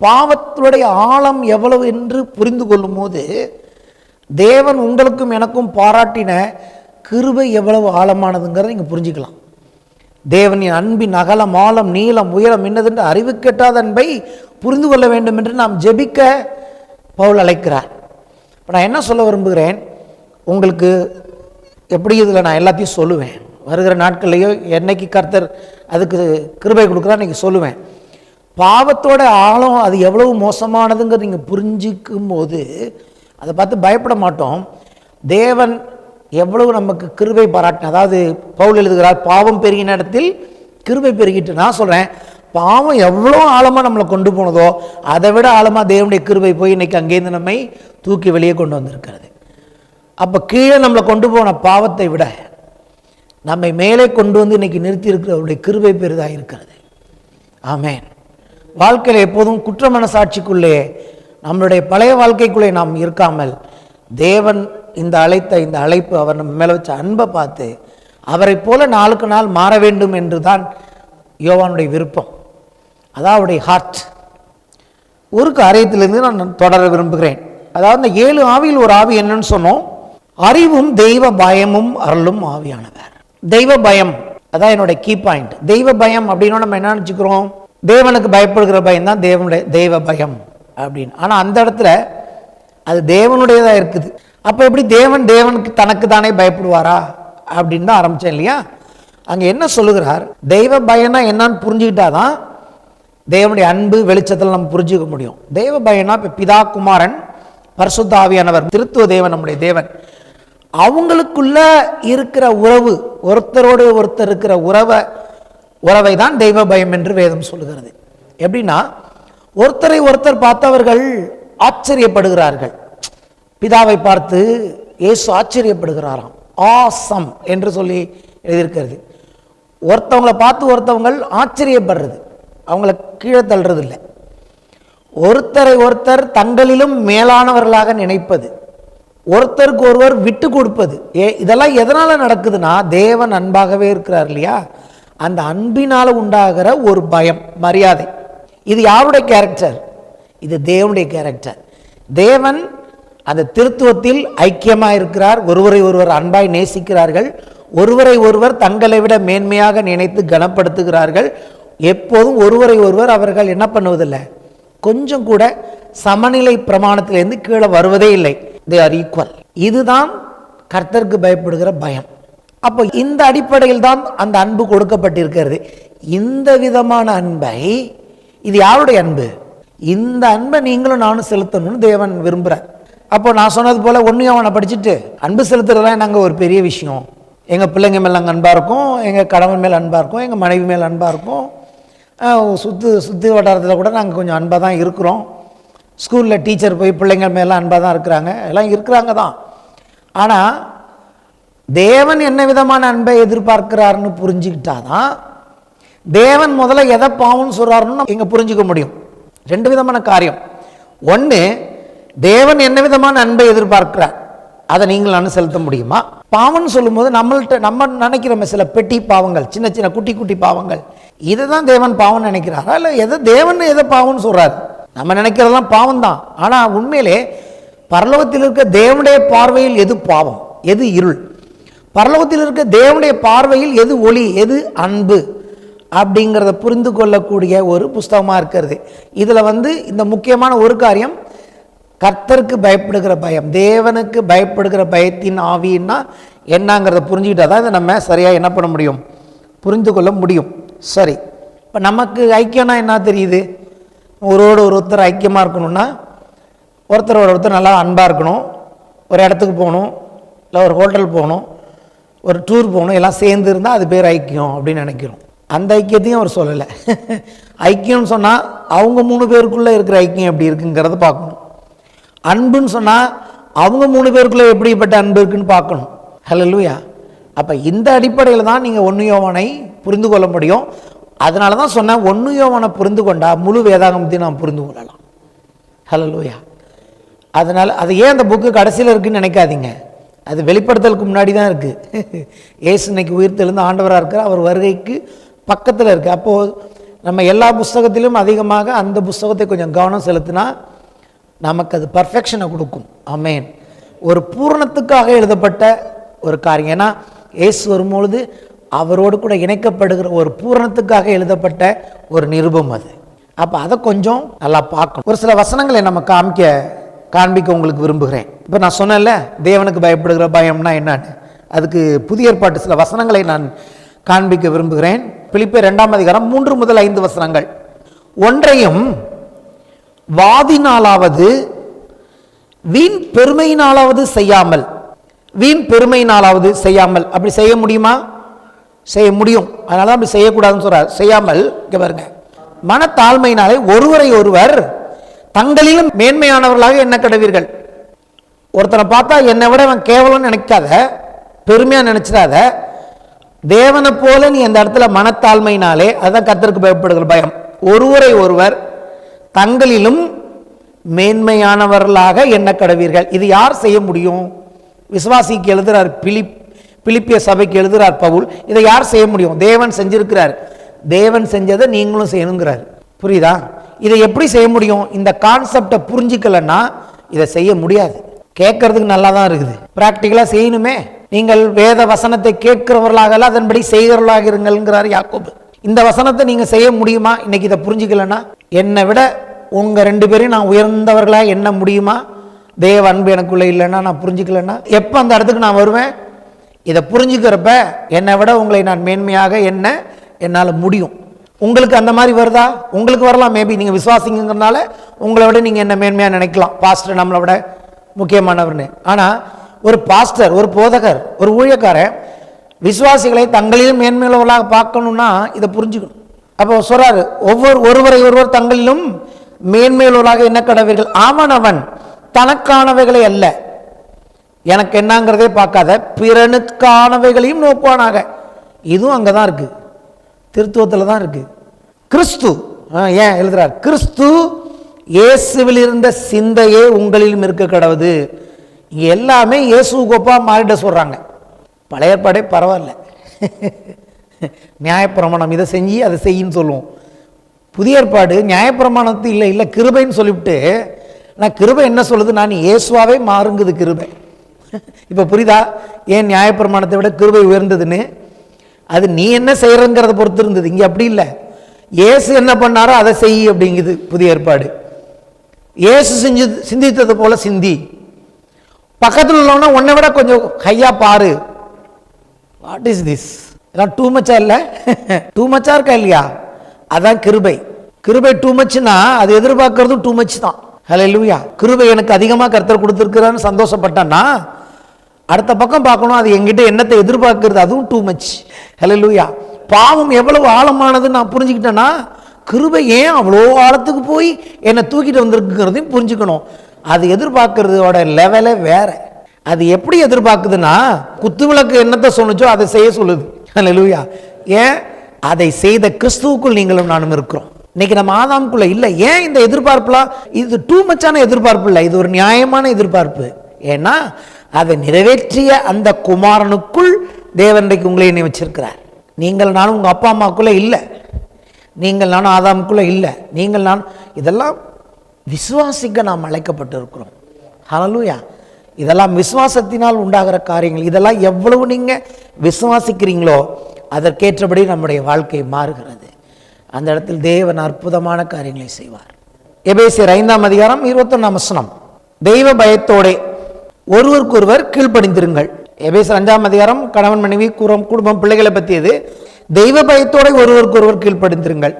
பாவத்துடைய ஆழம் எவ்வளவு என்று புரிந்து கொள்ளும் போது தேவன் உங்களுக்கும் எனக்கும் பாராட்டின கிருபை எவ்வளவு ஆழமானதுங்கிறத நீங்கள் புரிஞ்சுக்கலாம். தேவனின் அன்பின் அகலம், ஆழம், நீளம், உயரம் என்னதென்று அறிவு கெட்டாத அன்பை புரிந்து கொள்ள வேண்டும் என்று நாம் ஜெபிக்க பவுல் அழைக்கிறார். இப்போ நான் என்ன சொல்ல விரும்புகிறேன், உங்களுக்கு எப்படி இதில் நான் எல்லாத்தையும் சொல்லுவேன், வருகிற நாட்கள்லையோ என்னைக்கு கர்த்தர் அதுக்கு கிருபை கொடுக்குறா அன்றைக்கி சொல்லுவேன். பாவத்தோட ஆழம் அது எவ்வளவு மோசமானதுங்கிறது நீங்கள் புரிஞ்சிக்கும் போது அதை பார்த்து பயப்பட மாட்டோம். தேவன் எவ்வளவு நமக்கு கிருபை பாராட்டின, அதாவது பவுல் எழுதுகிறார், பாவம் பெருகின இடத்தில் கிருபை பெருகிட்டு. நான் சொல்கிறேன், பாவம் எவ்வளோ ஆழமாக நம்மளை கொண்டு போனதோ அதை விட ஆழமாக தேவனுடைய கிருபை போய் இன்றைக்கி அங்கேருந்து நம்மை தூக்கி வெளியே கொண்டு வந்திருக்கிறது. அப்போ கீழே நம்மளை கொண்டு போன பாவத்தை விட நம்மை மேலே கொண்டு வந்து இன்றைக்கி நிறுத்தி இருக்கிறவருடைய கிருபை பெரிதாக இருக்கிறது. ஆமென். வாழ்க்கையில் எப்போதும் குற்ற மனசாட்சிக்குள்ளே, நம்மளுடைய பழைய வாழ்க்கைக்குள்ளே நாம் இருக்காமல் தேவன் இந்த அழைப்பு அவர் நம்ம மேலே வச்ச அன்பை பார்த்து அவரை போல நாளுக்கு நாள் மாற வேண்டும் என்று தான் யோவானுடைய விருப்பம். அதான் அவருடைய ஹார்ட். ஒரு காரியத்திலிருந்து நான் தொடர விரும்புகிறேன். அதாவது இந்த 7 ஆவியில் ஒரு ஆவி என்னன்னு சொன்னோம். அறிவும் தெய்வ பயமும் அருளும் ஆவியானவர். தெய்வ பயம் அதான் என்னோட கீ பாயிண்ட். தெய்வ பயம் அப்படின்னா நம்ம என்ன நினச்சிக்கிறோம், தேவனுக்கு பயப்படுகிற பயம் தான் தெய்வ பயம் அப்படின்னு. ஆனால் அந்த இடத்துல அது தேவனுடையதாக இருக்குது. அப்போ எப்படி தேவனுக்கு தனக்கு தானே பயப்படுவாரா அப்படின்னு தான் ஆரம்பித்தேன் இல்லையா. அங்கே என்ன சொல்லுகிறார், தெய்வ பயம்னா என்னன்னு புரிஞ்சுக்கிட்டாதான் தேவனுடைய அன்பு வெளிச்சத்தில் நம்ம புரிஞ்சுக்க முடியும். தெய்வ பயம்னா இப்போ பிதா குமாரன் பரிசுத்த ஆவியானவர் திருத்துவ தேவன் நம்முடைய தேவன் அவங்களுக்குள்ள இருக்கிற உறவு, ஒருத்தரோடு ஒருத்தர் இருக்கிற உறவை தான் தெய்வ பயம் என்று வேதம் சொல்லுகிறது. எப்படின்னா ஒருத்தரை ஒருத்தர் பார்த்தவர்கள் ஆச்சரியப்படுகிறார்கள். பிதாவை பார்த்து இயேசு ஆச்சரியப்படுகிறாராம், ஆசம் என்று சொல்லி எழுதியிருக்கிறது. ஒருத்தவங்களை பார்த்து ஒருத்தவங்கள் ஆச்சரியப்படுறது, அவங்கள கீழே தள்ளுறது இல்லை. ஒருத்தரை ஒருத்தர் தங்களிலும் மேலானவர்களாக நினைப்பது, ஒருத்தருக்கு ஒருவர் விட்டு கொடுப்பது. இதெல்லாம் எதனால நடக்குதுன்னா தேவன் அன்பாகவே இருக்கிறார் இல்லையா, அந்த அன்பினால உண்டாகிற ஒரு பயம், மரியாதை. இது யாருடைய கேரக்டர்? இது தேவனுடைய கேரக்டர். தேவன் அந்த திருத்துவத்தில் ஐக்கியமாக இருக்கிறார். ஒருவரை ஒருவர் அன்பாய் நேசிக்கிறார்கள். ஒருவரை ஒருவர் தங்களை விட மேன்மையாக நினைத்து கனப்படுத்துகிறார்கள். எப்போதும் ஒருவரை ஒருவர் அவர்கள் என்ன பண்ணுவதில்லை, கொஞ்சம் கூட சமநிலை பிரமாணத்திலிருந்து கீழே வருவதே இல்லை. They are equal. இதுதான் கர்த்தருக்கு பயப்படுகிற பயம். அப்போ இந்த அடிப்படையில் தான் அந்த அன்பு கொடுக்கப்பட்டிருக்கிறது. இந்த விதமான அன்பை, இது யாருடைய அன்பு? இந்த அன்பை நீங்களும் நானும் செலுத்தணும்னு தேவன் விரும்புகிறார். அப்போ நான் சொன்னது போல ஒன்றையும் அவனை படிச்சுட்டு அன்பு செலுத்துறதுலாம் நாங்கள் ஒரு பெரிய விஷயம். எங்கள் பிள்ளைங்க மேலே நாங்கள் அன்பாக இருக்கும், எங்கள் கணவன் மேலே அன்பாக இருக்கும், எங்கள் மனைவி மேலே அன்பாக இருக்கும், சுற்று வட்டாரத்தில் கூட நாங்கள் கொஞ்சம் அன்பாக தான் இருக்கிறோம். ஸ்கூலில் டீச்சர் போய் பிள்ளைங்கள் மேலே அன்பாக தான் இருக்கிறாங்க, எல்லாம் இருக்கிறாங்க தான். ஆனால் தேவன் என்ன விதமான அன்பை எதிர்பார்க்கிறாருன்னு புரிஞ்சுக்கிட்டாதான் தேவன் முதல்ல எதை பாவம்னு சொல்கிறாருன்னு இங்கே புரிஞ்சுக்க முடியும். 2 விதமான காரியம். ஒன்று, தேவன் என்ன விதமான அன்பை எதிர்பார்க்கிறார், அதை நீங்கள் நானும் செலுத்த முடியுமா? பாவம்னு சொல்லும்போது நம்ம நினைக்கிறோம் சில பெட்டி பாவங்கள், சின்ன சின்ன குட்டி குட்டி பாவங்கள், இதை தான் தேவன் பாவம் நினைக்கிறாரா? இல்லை தேவன் எதை பாவம்னு சொல்கிறார்? நம்ம நினைக்கிறதெல்லாம் பாவம் தான். ஆனால் உண்மையிலே பரலோகத்தில் இருக்க தேவனுடைய பார்வையில் எது பாவம், எது இருள்? பரலோகத்தில் இருக்க தேவனுடைய பார்வையில் எது ஒளி, எது அன்பு அப்படிங்கிறத புரிந்து கொள்ளக்கூடிய ஒரு புஸ்தகமாக இருக்கிறது. இதில் இந்த முக்கியமான ஒரு காரியம், கர்த்தருக்கு பயப்படுகிற பயம், தேவனுக்கு பயப்படுகிற பயத்தின் ஆவின்னா என்னங்கிறத புரிஞ்சுக்கிட்டா தான் இதை நம்ம சரியாக என்ன பண்ண முடியும், புரிந்து கொள்ள முடியும். சரி, இப்போ நமக்கு ஐக்கியம்னா என்ன தெரியுது? ஒருத்தர் ஐக்கியமாக இருக்கணும்னா ஒருத்தர் நல்லா அன்பாக இருக்கணும், ஒரு இடத்துக்கு போகணும், இல்லை ஒரு ஹோட்டல் போகணும், ஒரு டூர் போகணும், எல்லாம் சேர்ந்து இருந்தால் அது பேர் ஐக்கியம் அப்படின்னு நினைக்கிறோம். அந்த ஐக்கியத்தையும் அவர் சொல்லலை. ஐக்கியம்னு சொன்னால் அவங்க 3 பேருக்குள்ளே இருக்கிற ஐக்கியம் எப்படி இருக்குங்கிறத பார்க்கணும். அன்புன்னு சொன்னால் அவங்க 3 பேருக்குள்ளே எப்படிப்பட்ட அன்பு இருக்குன்னு பார்க்கணும். ஹல்லேலூயா. அப்போ இந்த அடிப்படையில் தான் நீங்கள் 1 யோவானை புரிந்து கொள்ள முடியும். அதனால தான் சொன்னேன், 1 யோவானை புரிந்து கொண்டால் முழு வேதாகமத்தையும் நாம் புரிந்து கொள்ளலாம். ஹல்லேலூயா. அதனால் அது ஏன் அந்த புக்கு கடைசியில் இருக்குதுன்னு நினைக்காதீங்க, அது வெளிப்படுத்தலுக்கு முன்னாடி தான் இருக்குது. ஏசு இன்னைக்கு உயிர்த்தெழுந்து ஆண்டவராக இருக்கிற அவர் வருகைக்கு பக்கத்தில் இருக்குது. அப்போது நம்ம எல்லா புஸ்தகத்திலும் அதிகமாக அந்த புஸ்தகத்தை கொஞ்சம் கவனம் செலுத்தினா நமக்கு அது பர்ஃபெக்ஷனை கொடுக்கும். ஆமென். ஒரு பூரணத்துக்காக எழுதப்பட்ட ஒரு காரியம். ஏன்னா ஏசு வரும்பொழுது அவரோடு கூட இணைக்கப்படுகிற ஒரு பூரணத்துக்காக எழுதப்பட்ட ஒரு நிருபம் அது. அப்போ அதை கொஞ்சம் நல்லா பார்க்கணும். ஒரு சில வசனங்களை நம்ம காண்பிக்க உங்களுக்கு விரும்புகிறேன். இப்போ நான் சொன்னேன்ல தேவனுக்கு பயப்படுகிற பயம்னா என்னன்னு, அதுக்கு புதிய ஏற்பாட்டு சில வசனங்களை நான் காண்பிக்க விரும்புகிறேன். பிலிப்பியர் 2ஆம் அதிகாரம் 3 முதல் 5 வசனங்கள். ஒன்றையும் வாதினாலாவது வீண் பெருமையினாலாவது செய்யாமல், வீண் பெருமையினாலாவது செய்யாமல். அப்படி செய்ய முடியுமா? செய்ய முடியும். அதனால தான் அப்படி செய்யக்கூடாதுன்னு சொல்றார். செய்யாமல், இங்க பாருங்க, மனத்தாழ்மையினாலே ஒருவரை ஒருவர் தங்களிலும் மேன்மையானவர்களாக என்ன கடவீர்கள். ஒருத்தனை பார்த்தா என்னை விட அவன் கேவலம் நினைக்காத, பெருமையாக நினைச்சிடாத. தேவனை போல நீ அந்த இடத்துல மனத்தாழ்மையினாலே, அதுதான் கர்த்தருக்கு பயப்படுகிற பயம். ஒருவரை ஒருவர் தங்களிலும் மேன்மையானவர்களாக என்ன கடவீர்கள். இது யார் செய்ய முடியும்? விசுவாசிக்கு எழுதுறார், பிலிப்பிய சபைக்கு எழுதுறார் பவுல். இதை யார் செய்ய முடியும்? தேவன் செஞ்சிருக்கிறார். தேவன் செஞ்சதை நீங்களும் செய்யணுங்கிறார். புரியுதா? இதை எப்படி செய்ய முடியும்? இந்த கான்செப்டை புரிஞ்சிக்கலன்னா இதை செய்ய முடியாது. கேட்கறதுக்கு நல்லா தான் இருக்குது, பிராக்டிக்கலா செய்யணுமே. நீங்கள் வேத வசனத்தை கேட்கிறவர்களாக அதன்படி செய்கிறவர்களாக இருங்கள்ங்கிறார் யாக்கோபு. இந்த வசனத்தை நீங்க செய்ய முடியுமா? இன்னைக்கு இதை புரிஞ்சுக்கலன்னா, என்னை விட உங்க 2 பேரையும் நான் உயர்ந்தவர்களா என்ன முடியுமா? தேவ அன்பு எனக்குள்ள இல்லைன்னா, நான் புரிஞ்சுக்கலன்னா எப்ப அந்த இடத்துக்கு நான் வருவேன்? இதை புரிஞ்சுக்கிறப்ப என்னை விட உங்களை நான் மேன்மையாக என்னால் முடியும். உங்களுக்கு அந்த மாதிரி வருதா? உங்களுக்கு வரலாம். மேபி நீங்கள் விசுவாசிங்கிறதுனால உங்களை விட நீங்கள் என்ன மேன்மையாக நினைக்கலாம், பாஸ்டர் நம்மளை விட முக்கியமானவர்னு. ஆனால் ஒரு பாஸ்டர், ஒரு போதகர், ஒரு ஊழியக்காரன் விசுவாசிகளை தங்களிலும் மேன்மையுள்ளவர்களாக பார்க்கணும்னா இதை புரிஞ்சுக்கணும். அப்போ சொல்றாரு, ஒருவர் தங்களிலும் மேன்மையுள்ளவர்களாக என்ன கடவீர்கள், அவன் தனக்கானவைகளை அல்ல, எனக்கு என்னங்கிறதே பார்க்காத பிறனுக்கானவைகளையும் நோக்குவானாக. இதுவும் அங்கதான் இருக்கு, திருத்துவத்தில் தான் இருக்கு. கிறிஸ்து ஏன் எழுதுறார்? கிறிஸ்து இயேசுவில் இருந்த சிந்தையே உங்களிலும் இருக்க கடவுது. இங்க எல்லாமே இயேசு கோப்பா மாறிட சொல்றாங்க. பழைய ஏற்பாடே பரவாயில்ல, நியாயப்பிரமாணம் இதை செஞ்சு அதை செய்யின்னு சொல்லுவோம். புதிய ஏற்பாடு நியாயப்பிரமாணத்து இல்லை கிருபைன்னு சொல்லிவிட்டு, நான் கிருபை என்ன சொல்லுது, நான் இயேசுவாவே மாறுங்குது கிருபை. இப்போ புரியுதா ஏன் நியாயப்பிரமாணத்தை விட கிருபை உயர்ந்ததுன்னு? அது நீ என்ன செய்யறங்கிறத பொறுத்து இருந்தது. இங்கே அப்படி இல்லை, இயேசு என்ன பண்ணாரோ அதை செய் அப்படிங்குது புதிய ஏற்பாடு. இயேசு சிந்தித்தது போல சிந்தி, பக்கத்தில் உள்ளவனா உன்னை விட கொஞ்சம் ஹையா பாரு. What is this? எல்லாம் டூ மச்சா இல்லை? டூ மச்சா இருக்கா இல்லையா? அதான் கிருபை. கிருபை டூ மச்னா அது எதிர்பார்க்கறதும் டூ மச் தான். ஹல்லேலூயா. கிருபை எனக்கு அதிகமாக கர்த்தர் கொடுத்துருக்கிறான்னு சந்தோஷப்பட்டேன்னா, அடுத்த பக்கம் பார்க்கணும் அது எங்கிட்ட என்னத்தை எதிர்பார்க்கிறது, அதுவும் டூ மச். ஹல்லேலூயா. பாவம் எவ்வளவு ஆழமானதுன்னு நான் புரிஞ்சுக்கிட்டேன்னா, கிருபை ஏன் அவ்வளோ ஆழத்துக்கு போய் என்னை தூக்கிட்டு வந்திருக்குங்கிறதையும் புரிஞ்சுக்கணும். அது எதிர்பார்க்கறதோட லெவலே வேற. அது எப்படி எதிர்பார்க்குதுன்னா, குத்துவிளக்கு என்னத்தை சொன்னச்சோ அதை செய்ய சொல்லுது. ஹல்லேலூயா. ஏன்? அதை செய்த கிறிஸ்துவுக்குள் நீங்களும் நானும் இருக்கிறோம். இன்னைக்கு நம்ம ஆதாமுக்குள்ள இல்லை. ஏன் இந்த எதிர்பார்ப்புலாம்? இது டூ மச்சான எதிர்பார்ப்பு இல்லை, இது ஒரு நியாயமான எதிர்பார்ப்பு. ஏன்னா அதை நிறைவேற்றிய அந்த குமாரனுக்குள் தேவன் இன்றைக்கு உங்களை என்னை வச்சிருக்கிறார். நீங்கள் நானும் உங்கள் அப்பா அம்மாக்குள்ளே இல்லை, நீங்கள் நானும் ஆதாமுக்குள்ளே இல்லை, நீங்கள் நான் இதெல்லாம் விசுவாசிக்க நாம் அழைக்கப்பட்டு இருக்கிறோம். ஹல்லேலூயா. இதெல்லாம் விசுவாசத்தினால் உண்டாகிற காரியங்கள். இதெல்லாம் எவ்வளவு நீங்கள் விசுவாசிக்கிறீங்களோ அதற்கேற்றபடி நம்முடைய வாழ்க்கை மாறுகிறது. அந்த இடத்தில் தேவன் அற்புதமான காரியங்களை செய்வார். எபேசியர் 5ஆம் அதிகாரம் 21ஆம் வசனம், தெய்வ பயத்தோட ஒருவருக்கொருவர் கீழ்ப்படிந்திருங்கள். எபேசியர் 5ஆம் அதிகாரம் கணவன் மனைவி குடும்பம் பிள்ளைகளை பற்றியது. தெய்வ பயத்தோட ஒருவருக்கொருவர் கீழ்ப்படிந்திருங்கள்.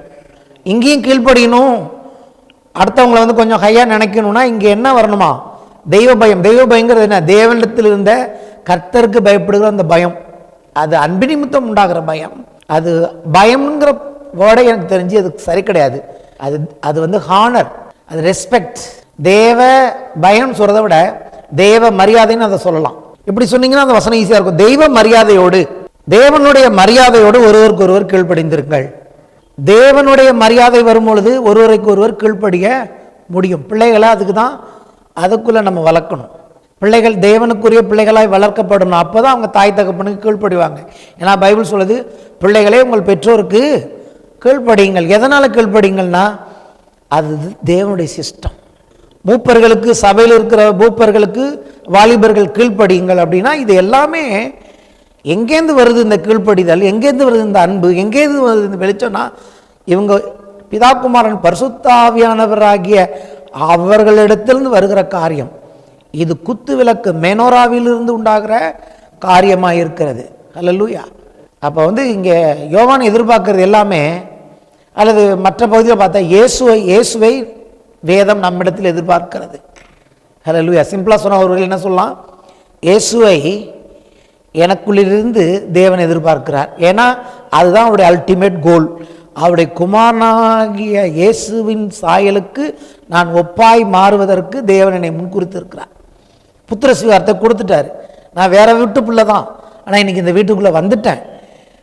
இங்கேயும் கீழ்ப்படியணும். அடுத்தவங்களை கொஞ்சம் ஹையா நினைக்கணும்னா இங்கே என்ன வரணுமா? தெய்வ பயம். தெய்வ பயங்கிறது என்ன? தேவனிடத்தில் இருந்த கர்த்தருக்கு பயப்படுகிற அந்த பயம், அது அன்பு நிமித்தம் உண்டாகிற பயம். அது பயம்ங்கிற வேர்டை எனக்கு தெரிஞ்சு அது சரி கிடையாது. அது ஹானர், அது ரெஸ்பெக்ட். தேவ பயம் சொல்றதை விட தேவ மரியாதைன்னு அதை சொல்லலாம். இப்படி சொன்னீங்கன்னா அந்த வசனம் ஈஸியா இருக்கும். தெய்வ மரியாதையோடு, தேவனுடைய மரியாதையோடு ஒருவருக்கு ஒருவர் கீழ்ப்படிந்திருங்கள். தேவனுடைய மரியாதை வரும் பொழுது ஒருவருக்கு ஒருவர் கீழ்ப்படிய முடியும். பிள்ளைகளை அதுக்கு தான் அதுக்குள்ள நம்ம வளர்க்கணும். பிள்ளைகள் தேவனுக்குரிய பிள்ளைகளாய் வளர்க்கப்படணும். அப்போதான் அவங்க தாய் தகப்பனுக்கு கீழ்ப்படிவாங்க. ஏன்னா பைபிள் சொல்லுது, பிள்ளைகளே உங்கள் பெற்றோருக்கு கீழ்ப்படியுங்கள். எதனால கீழ்ப்படிங்கள்னா அது தேவனுடைய சிஸ்டம். மூப்பர்களுக்கு, சபையில் இருக்கிற மூப்பர்களுக்கு வாலிபர்கள் கீழ்ப்படியுங்கள் அப்படின்னா இது எல்லாமே எங்கேருந்து வருது இந்த கீழ்ப்படிதல்? எங்கேருந்து வருது இந்த அன்பு? எங்கேருந்து வருது இந்த வெளிச்சம்னா இவங்க பிதாகுமாரன் பரிசுத்தாவியானவராகிய அவர்களிடத்திலிருந்து வருகிற காரியம். இது குத்து விளக்கு மெனோராவிலிருந்து உண்டாகிற காரியமாக இருக்கிறது. ஹல்லேலூயா. அப்போ இங்கே யோவான் எதிர்பார்க்கறது எல்லாமே, அல்லது மற்ற பகுதியில் பார்த்தா இயேசுவை வேதம் நம்மிடத்தில் எதிர்பார்க்கிறது. ஹல்லேலூயா. சிம்பிளாக சொன்ன ஒரு என்ன சொல்லலாம், இயேசுவை எனக்குள்ளிருந்து தேவன் எதிர்பார்க்கிறார். ஏன்னா அதுதான் அவருடைய அல்டிமேட் கோல். அவருடைய குமாரனாகிய இயேசுவின் சாயலுக்கு நான் ஒப்பாய் மாறுவதற்கு தேவன் என்னை முன்குறித்திருக்கிறார். புத்திர சுவிகாரத்தை கொடுத்துட்டார். நான் வேற வீட்டு பிள்ளை தான், ஆனால் இன்னைக்கு இந்த வீட்டுக்குள்ளே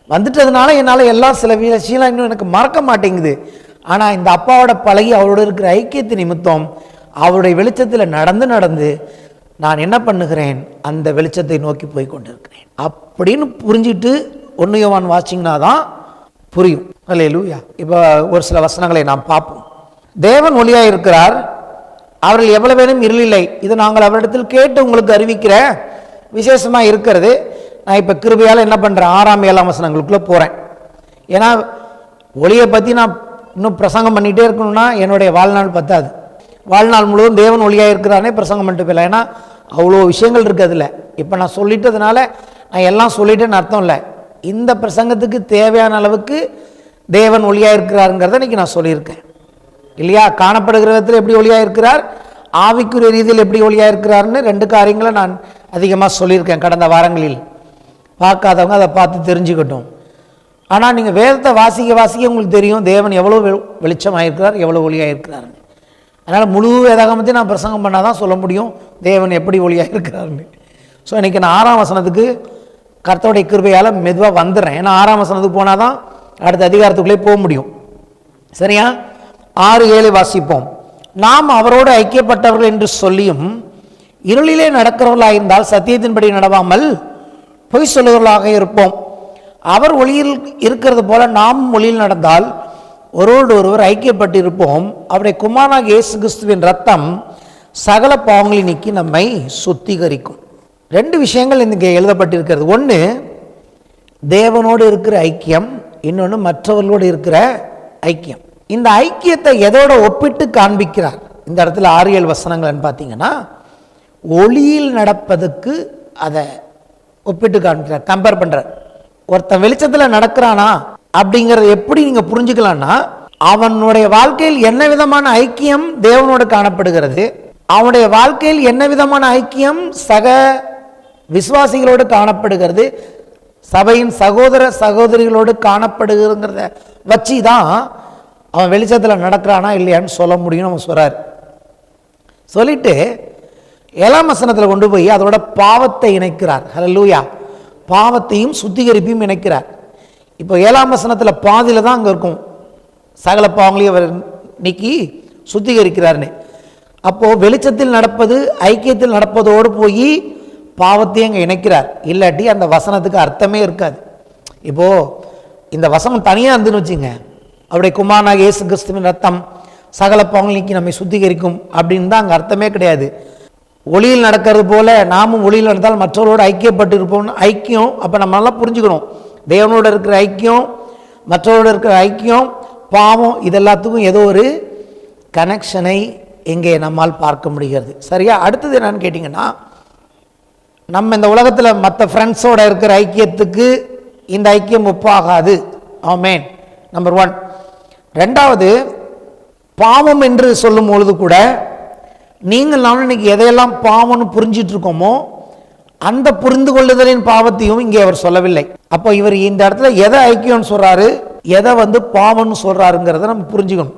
வந்துட்டதுனால என்னால் எல்லாம் சில விஷயம்லாம் இன்னும் எனக்கு மறக்க மாட்டேங்குது. ஆனால் இந்த அப்பாவோட பழகி அவரோட இருக்கிற ஐக்கியத்து நிமித்தம் அவருடைய வெளிச்சத்தில் நடந்து நான் என்ன பண்ணுகிறேன், அந்த வெளிச்சத்தை நோக்கி போய் கொண்டிருக்கிறேன் அப்படின்னு புரிஞ்சிட்டு 1 யோவான் வாசிங்கன்னா தான் புரியும். அல்லேலூயா. இப்போ ஒரு சில வசனங்களை நாம் பார்ப்போம். தேவன் ஒளியாக இருக்கிறார், அவர்கள் எவ்வளவு வேணும் இருளில்லை, இது நாங்கள் அவரிடத்தில் கேட்டு உங்களுக்கு அறிவிக்கிற விசேஷமாக இருக்கிறது. நான் இப்போ கிருபையால் என்ன பண்ணுறேன், 6ஆம் 7ஆம் வசனங்களுக்குள்ளே போகிறேன். ஏன்னா ஒளியை பற்றி நான் இன்னும் பிரசங்கம் பண்ணிகிட்டே இருக்கணும்னா என்னுடைய வாழ்நாள் பத்தாது. வாழ்நாள் முழுவதும் தேவன் ஒளியாக இருக்கிறானே பிரசங்கம் பண்ணிட்டு போயிடலாம். ஏன்னா அவ்வளோ விஷயங்கள் இருக்குது அதில். இப்போ நான் சொல்லிட்டதுனால நான் எல்லாம் சொல்லிட்டேன்னு அர்த்தம் இல்லை. இந்த பிரசங்கத்துக்கு தேவையான அளவுக்கு தேவன் ஒளியாக இருக்கிறாருங்கிறத இன்றைக்கி நான் சொல்லியிருக்கேன் இல்லையா. காணப்படுகிற விதத்தில் எப்படி ஒளியாக இருக்கிறார், ஆவிக்குரிய ரீதியில் எப்படி ஒளியாக இருக்கிறார்னு 2 காரியங்களை நான் அதிகமாக சொல்லியிருக்கேன் கடந்த வாரங்களில். பார்க்காதவங்க அதை பார்த்து தெரிஞ்சுக்கட்டும். ஆனால் நீங்கள் வேதத்தை வாசிக்க உங்களுக்கு தெரியும் தேவன் எவ்வளோ வெளிச்சமாக இருக்கிறார், எவ்வளோ ஒளியாக இருக்கிறாருன்னு. அதனால் முழு வேதாகமத்தை நான் பிரசங்கம் பண்ணால் தான் சொல்ல முடியும் தேவன் எப்படி ஒளியாக இருக்கிறாருன்னு. ஸோ இன்றைக்கி நான் 6ஆம் வசனத்துக்கு கர்த்தருடைய கிருபையால் மெதுவாக வந்துடுறேன். ஏன்னா 6ஆம் வசனத்துக்கு போனால் தான் அடுத்த அதிகாரத்துக்குள்ளே போக முடியும். சரியா? 6, 7 வாசிப்போம். நாம் அவரோடு ஐக்கியப்பட்டவர்கள் என்று சொல்லியும் இருளிலே நடக்கிறவர்களாக இருந்தால் சத்தியத்தின்படி நடவாமல் பொய் சொல்லுவர்களாக இருப்போம். அவர் ஒளியில் இருக்கிறது போல நாம் ஒளியில் நடந்தால் ஒருவரோடு ஒருவர் ஐக்கியப்பட்டிருப்போம். அவருடைய குமாரனாகிய இயேசு கிறிஸ்துவின் ரத்தம் சகல பாவங்களை நீக்கி நம்மை சுத்திகரிக்கும். 2 விஷயங்கள் இங்கே எழுதப்பட்டிருக்கிறது. ஒன்று தேவனோடு இருக்கிற ஐக்கியம், இன்னொன்று மற்றவர்களோடு இருக்கிற ஐக்கியம். இந்த ஐக்கியத்தை எதோட ஒப்பிட்டு காண்பிக்கிறார் இந்த இடத்துல 6, 7 வசனங்கள்னு பார்த்தீங்கன்னா ஒளியில் நடப்பதுக்கு அதை ஒப்பிட்டு காண்பிக்கிறார், கம்பேர் பண்ணுறார். ஒருத்தன் வெளிச்சத்தில் நடக்கிறானா அப்படிங்கிறத எப்படி நீங்கள் புரிஞ்சுக்கலாம்னா அவனுடைய வாழ்க்கையில் என்ன விதமான ஐக்கியம் தேவனோடு காணப்படுகிறது, அவனுடைய வாழ்க்கையில் என்ன விதமான ஐக்கியம் சக விசுவாசிகளோடு காணப்படுகிறது, சபையின் சகோதர சகோதரிகளோடு காணப்படுகிறத வச்சு தான் அவன் வெளிச்சத்தில் நடக்கிறானா இல்லையான்னு சொல்ல முடியும்னு அவன் சொல்கிறார். சொல்லிட்டு 7ஆம் வசனத்தில் கொண்டு போய் அதோட பாவத்தை இணைக்கிறார். ஹல்லேலூயா. பாவத்தையும் சுத்திகரிப்பையும் இணைக்கிறார். இப்போ 7ஆம் வசனத்தில் பாதியில் தான் அங்கே இருக்கும் சகல பாவங்களையும் அவர் நீக்கி சுத்திகரிக்கிறார்னு. அப்போது வெளிச்சத்தில் நடப்பது ஐக்கியத்தில் நடப்பதோடு போய் பாவத்தையும் அங்கே இணைக்கிறார். இல்லாட்டி அந்த வசனத்துக்கு அர்த்தமே இருக்காது. இப்போது இந்த வசனம் தனியாக இருந்துன்னு வச்சுங்க, அவருடைய குமாரனாகிய இயேசு கிறிஸ்துவின் ரத்தம் சகல பாவங்களை நீக்கி நம்மை சுத்திகரிக்கும் அப்படின்னு தான் அங்கே அர்த்தமே கிடையாது. ஒளியில் நடக்கிறது போல நாமும் ஒளியில் நடந்தால் மற்றவரோடு ஐக்கியப்பட்டு இருப்போம்னு ஐக்கியம். அப்போ நம்ம நல்லா புரிஞ்சுக்கணும், தேவனோடு இருக்கிற ஐக்கியம், மற்றவரோடு இருக்கிற ஐக்கியம், பாவம், இதெல்லாத்துக்கும் ஏதோ ஒரு கனெக்ஷனை இங்கே நம்மால் பார்க்க முடிகிறது. சரியா? அடுத்தது என்னன்னு கேட்டிங்கன்னா, நம்ம இந்த உலகத்தில் மற்ற ஃப்ரெண்ட்ஸோடு இருக்கிற ஐக்கியத்துக்கு இந்த ஐக்கியம் ஒப்பாகாது. ஆமென். நம்பர் 1. 2வது, பாவம் என்று சொல்லும் பொழுது கூட நீங்கள் நான் இன்னைக்கு எதையெல்லாம் பாவம்னு புரிஞ்சிட்டு இருக்கோமோ அந்த புரிந்து கொள்ளுதலின் பாவத்தையும் இங்கே அவர் சொல்லவில்லை. அப்போ இவர் இந்த இடத்துல எதை ஐக்கியம்னு சொல்றாரு, எதை பாவம்னு சொல்றாருங்கிறத நம்ம புரிஞ்சுக்கணும்.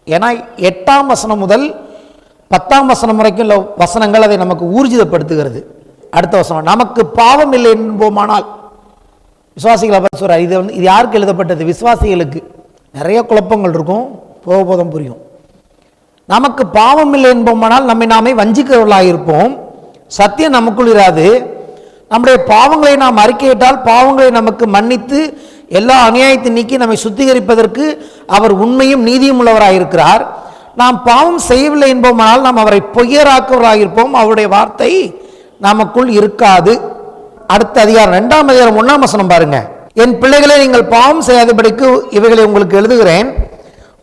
ஏன்னா 8ஆம் வசனம் முதல் 10ஆம் வசனம் வரைக்கும் உள்ள வசனங்கள் அதை நமக்கு ஊர்ஜிதப்படுத்துகிறது. அடுத்த வசனம், நமக்கு பாவம் இல்லை என்போமானால், விசுவாசிகளை பற்றி சொல்றாரு. இது யாருக்கு எழுதப்பட்டது? விசுவாசிகளுக்கு. நிறைய குழப்பங்கள் இருக்கும், போக போதும் புரியும். நமக்கு பாவம் இல்லை என்போமானால் நம்மை நாமே வஞ்சிக்கிறவர்களாக இருப்போம், சத்தியம் நமக்குள் இராது. நம்முடைய பாவங்களை நாம் அறிக்கையிட்டால் பாவங்களை நமக்கு மன்னித்து எல்லா அநியாயத்தை நீக்கி நம்மை சுத்திகரிப்பதற்கு அவர் உண்மையும் நீதியும் உள்ளவராயிருக்கிறார். நாம் பாவம் செய்யவில்லை என்போமானால் நாம் அவரை பொய்யராக்குவராயிருப்போம், அவருடைய வார்த்தை நமக்குள் இருக்காது. அடுத்த அதிகாரம் 2ஆம் அதிகாரம் 1ஆம் வசனம் பாருங்க. என் பிள்ளைகளை நீங்கள் பாவம் செய்யாதபடிக்கு இவைகளை உங்களுக்கு எழுதுகிறேன்.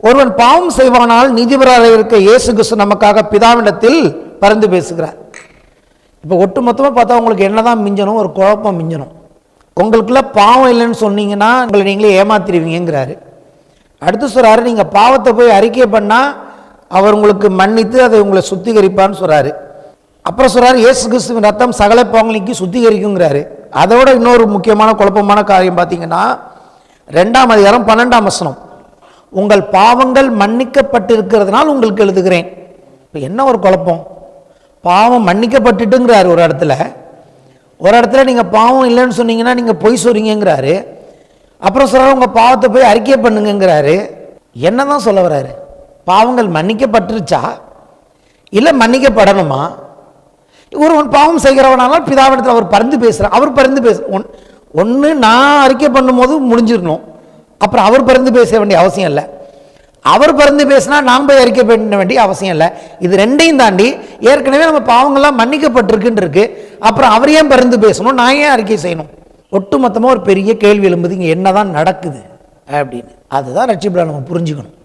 ஒருவன் பாவம் செய்வானால் நீதிபதியாக இருக்க இயேசு கிறிஸ்து நமக்காக பிதாவிடத்தில் பரிந்து பேசுகிறார். இப்போ ஒட்டுமொத்தமாக பார்த்தா உங்களுக்கு என்னதான் மிஞ்சணும்? ஒரு குழப்பம் மிஞ்சணும். உங்களுக்குள்ள பாவம் இல்லைன்னு சொன்னீங்கன்னா உங்களை நீங்களே ஏமாத்திடுவீங்கிறாரு. அடுத்து சொல்றாரு, நீங்கள் பாவத்தை போய் அறிக்கை பண்ணால் அவர் உங்களுக்கு மன்னித்து அதை உங்களை சுத்திகரிப்பான்னு சொல்றாரு. அப்புறம் சொல்றாரு, இயேசு கிறிஸ்துவின் ரத்தம் சகல பாவங்களுக்கு சுத்திகரிக்குங்கிறாரு. அதோட இன்னொரு முக்கியமான குழப்பமான காரியம் பார்த்தீங்கன்னா 2ஆம் அதிகாரம் 12ஆம் வசனம், உங்கள் பாவங்கள் மன்னிக்கப்பட்டிருக்கிறதுனால் உங்களுக்கு எழுதுகிறேன். இப்போ என்ன ஒரு குழப்பம்? பாவம் மன்னிக்கப்பட்டுட்டுங்கிறாரு ஒரு இடத்துல, ஒரு இடத்துல நீங்கள் பாவம் இல்லைன்னு சொன்னீங்கன்னா நீங்கள் பொய் சொல்றீங்கிறாரு. அப்புறம் சொல்கிறார் உங்கள் பாவத்தை போய் அறிக்கை பண்ணுங்கிறாரு. என்ன தான் சொல்ல வர்றாரு? பாவங்கள் மன்னிக்கப்பட்டுருச்சா இல்லை மன்னிக்கப்படணுமா? ஒருவன் பாவம் செய்கிறவனானால் பிதாவிடத்தில் அவர் பரிந்து பேசுகிறார். அவர் பரிந்து ஒன்று நான் அறிக்கை பண்ணும்போது முடிஞ்சிடணும், அப்புறம் அவர் பரிந்து பேச வேண்டிய அவசியம் இல்லை. அவர் பரிந்து பேசினா நாம் போய் அறிக்கை பண்ண வேண்டிய அவசியம் இல்லை. இது ரெண்டையும் தாண்டி ஏற்கனவே நம்ம பாவங்கள்லாம் மன்னிக்கப்பட்டிருக்குன்னு இருக்கு, அப்புறம் அவர் ஏன் பரிந்து பேசணும், நான் ஏன் அறிக்கை செய்யணும்? ஒட்டுமொத்தமாக ஒரு பெரிய கேள்வி எழும்புது, இங்கே என்னதான் நடக்குது அப்படின்னு. அதுதான் ரட்சிப்பில் நம்ம புரிஞ்சுக்கணும்.